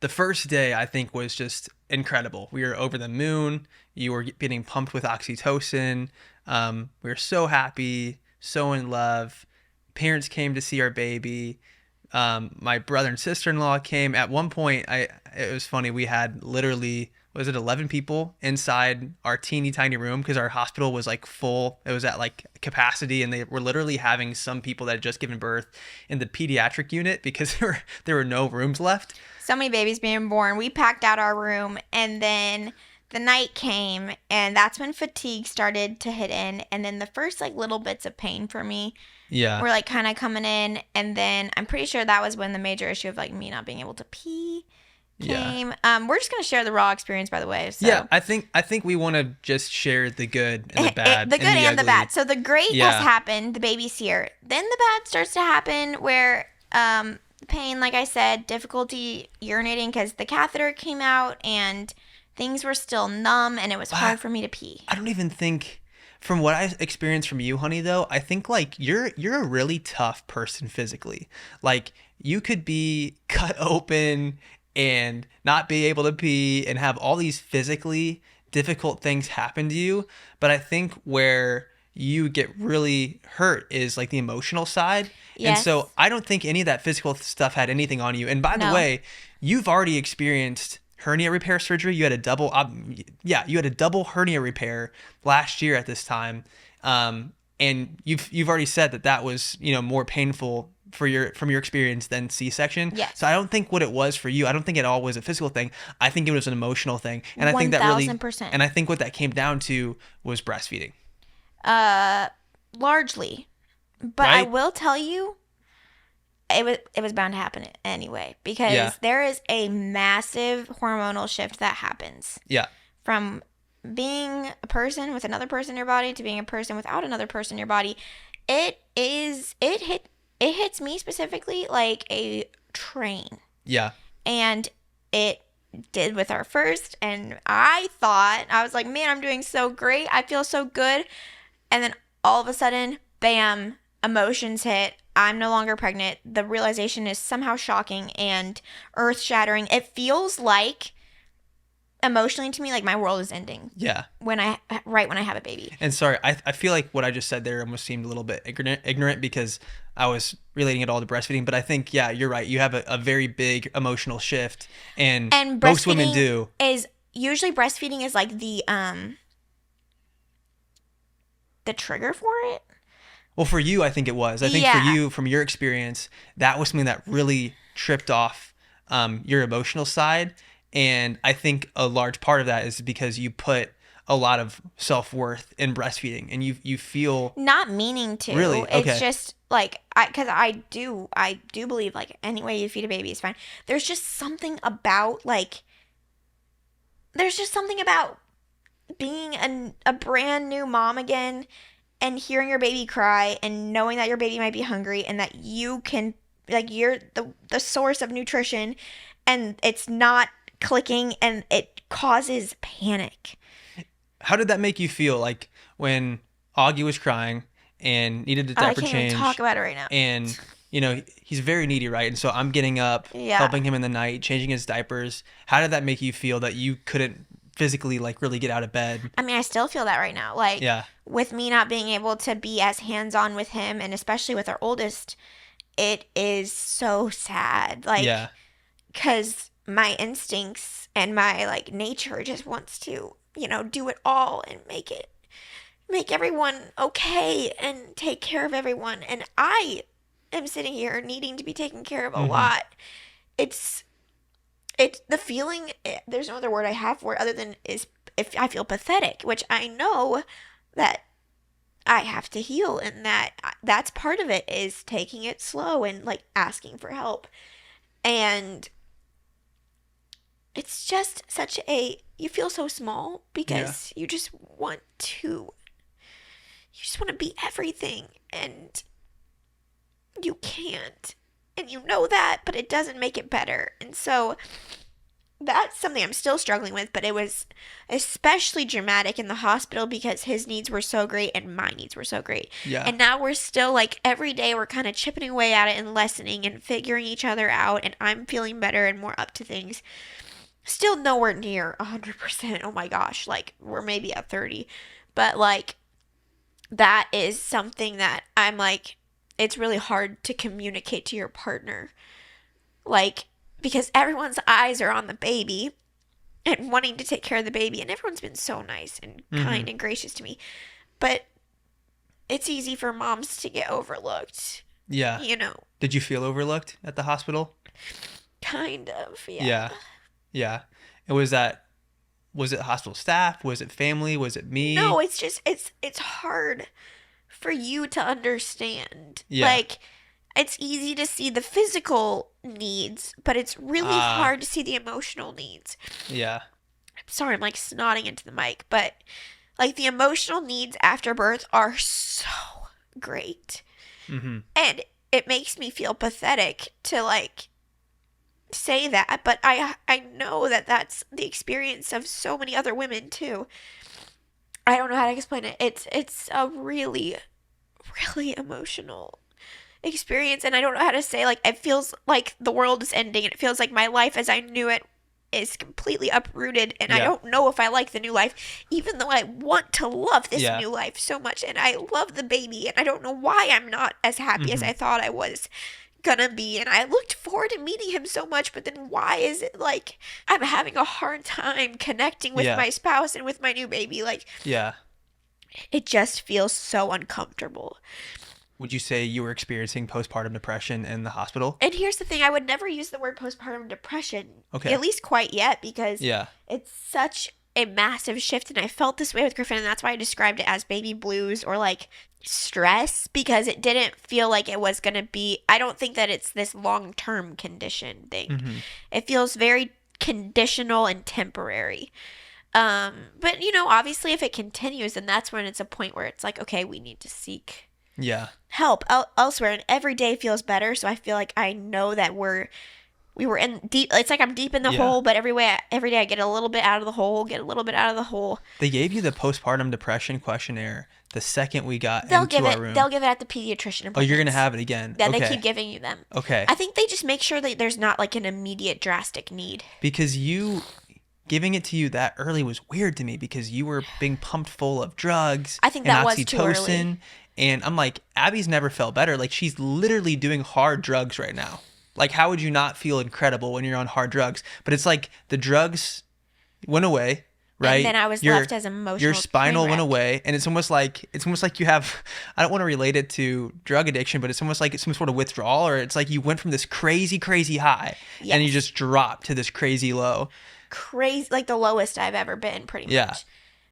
the first day I think was just incredible. We were over the moon. You were getting pumped with oxytocin. We were so happy, so in love. Parents came to see our baby. My brother and sister-in-law came. At one point, it was funny. We had literally, was it 11 people inside our teeny tiny room because our hospital was like full. It was at like capacity, and they were literally having some people that had just given birth in the pediatric unit because there were no rooms left. So many babies being born. We packed out our room, and then the night came, and that's when fatigue started to hit in, and then the first like little bits of pain for me Yeah. were like kind of coming in, and then I'm pretty sure that was when the major issue of like me not being able to pee came. We're just gonna share the raw experience, by the way. So. Yeah, I think we want to just share the good and the bad, the good and the ugly. bad. So the great Yeah. has happened. The baby's here. Then the bad starts to happen, where pain, like I said, difficulty urinating because the catheter came out and things were still numb, and it was hard for me to pee. I don't even think, from what I experienced from you, honey, though, I think like you're a really tough person physically. Like you could be cut open and not be able to pee and have all these physically difficult things happen to you, but I think where you get really hurt is like the emotional side. And Yes. so I don't think any of that physical stuff had anything on you. And by the No. way, you've already experienced hernia repair surgery. You had a double, you had a double hernia repair last year at this time, and you've already said that was more painful from your experience than C-section. Yes. So I don't think what it was for you, I don't think it all was a physical thing. I think it was an emotional thing, and I think that really, 1000%. and I think what that came down to was breastfeeding. Largely, but I Right? will tell you, it was bound to happen anyway, because Yeah. there is a massive hormonal shift that happens Yeah. from being a person with another person in your body to being a person without another person in your body. It hits me specifically like a train. Yeah. And it did with our first, and I was like, man, I'm doing so great, I feel so good. And then all of a sudden, bam, emotions hit. I'm no longer pregnant. The realization is somehow shocking and earth shattering. It feels like, emotionally to me, like my world is ending Yeah. when I have a baby. And sorry, I feel like what I just said there almost seemed a little bit ignorant because I was relating it all to breastfeeding. But I think, yeah, you're right. You have a very big emotional shift, and most women breastfeeding do. is usually breastfeeding is like the trigger for it. Well, for you, I think it was. I think for you, from your experience, that was something that really tripped off your emotional side. And I think a large part of that is because you put a lot of self-worth in breastfeeding, and you feel Not meaning to. Really? Okay. It's just like, because I do believe like any way you feed a baby is fine. There's just something about being a brand new mom again, and hearing your baby cry and knowing that your baby might be hungry and that you can, like, you're the source of nutrition, and it's not clicking, and it causes panic. How did that make you feel, like when Augie was crying and needed a I diaper can't change? even talk about it right now. And he's very needy, right? And so I'm getting up, Yeah. helping him in the night, changing his diapers. How did that make you feel that you couldn't physically like really get out of bed? I mean, I still feel that right now. Like, Yeah. with me not being able to be as hands-on with him, and especially with our oldest, it is so sad. Like, Yeah. because my instincts and my like nature just wants to, do it all and make everyone okay and take care of everyone. And I am sitting here needing to be taken care of a lot. It's the feeling, there's no other word I have for it other than is if I feel pathetic, which I know that I have to heal, and that's part of it, is taking it slow and like asking for help. And it's just you feel so small because you just want to be everything, and you can't, and you know that, but it doesn't make it better. And so that's something I'm still struggling with, but it was especially dramatic in the hospital because his needs were so great and my needs were so great. Yeah. And now we're still like every day we're kind of chipping away at it and lessening and figuring each other out, and I'm feeling better and more up to things. Still nowhere near 100%. Oh my gosh, like we're maybe at 30. But like that is something that I'm like it's really hard to communicate to your partner. Like because everyone's eyes are on the baby and wanting to take care of the baby, and everyone's been so nice and Mm-hmm. kind and gracious to me. But it's easy for moms to get overlooked, Yeah. you know. Did you feel overlooked at the hospital? Kind of, yeah. Yeah. Yeah. And was it hospital staff? Was it family? Was it No, me? it's just it's hard for you to understand. Yeah. Like it's easy to see the physical needs, but it's really Ah, hard to see the emotional needs. yeah. I'm sorry, I'm like snotting into the mic, but like the emotional needs after birth are so great. Mm-hmm. And it makes me feel pathetic to like say that, but I know that that's the experience of so many other women too. I don't know how to explain it. It's a really really emotional experience, and I don't know how to say like it feels like the world is ending and it feels like my life as I knew it is completely uprooted, and I Yeah. don't know if I like the new life even though I want to love this Yeah. new life so much, and I love the baby, and I don't know why I'm not as happy as Mm-hmm. I thought I was gonna be, and I looked forward to meeting him so much, but then why is it like I'm having a hard time connecting with Yeah. my spouse and with my new baby? Like Yeah. it just feels so uncomfortable. Would you say you were experiencing postpartum depression in the hospital? And here's the thing, I would never use the word postpartum depression, Okay. at least quite yet, because Yeah. it's such a massive shift. And I felt this way with Griffin, and that's why I described it as baby blues or like stress, because it didn't feel like it was going to be. I don't think that it's this long term condition thing. Mm-hmm. It feels very conditional and temporary. But you know, obviously, if it continues, then that's when it's a point where it's like, okay, we need to seek Yeah. help elsewhere, and every day feels better, so I feel like I know that we were in deep. It's like I'm deep in the Yeah. hole, but every day I get a little bit out of the hole, get a little bit out of the hole. They gave you the postpartum depression questionnaire the second we got they'll into give our it room. they'll give it at the pediatrician Oh, you're gonna appointments. have it again. Yeah, they Okay. keep giving you them. Okay. I think they just make sure that there's not like an immediate drastic need. Because you giving it to you that early was weird to me because you were being pumped full of drugs I think and that was too early. oxytocin. And I'm like, Abby's never felt better. Like, she's literally doing hard drugs right now. Like, how would you not feel incredible when you're on hard drugs? But it's like the drugs went away, right? And then I was left as emotional Your spinal train went wreck. away, and it's almost like you have. I don't want to relate it to drug addiction, but it's almost like it's some sort of withdrawal, or it's like you went from this crazy high, and you Yes. just dropped to this crazy low. Crazy, like the lowest I've ever been, pretty Yeah. much.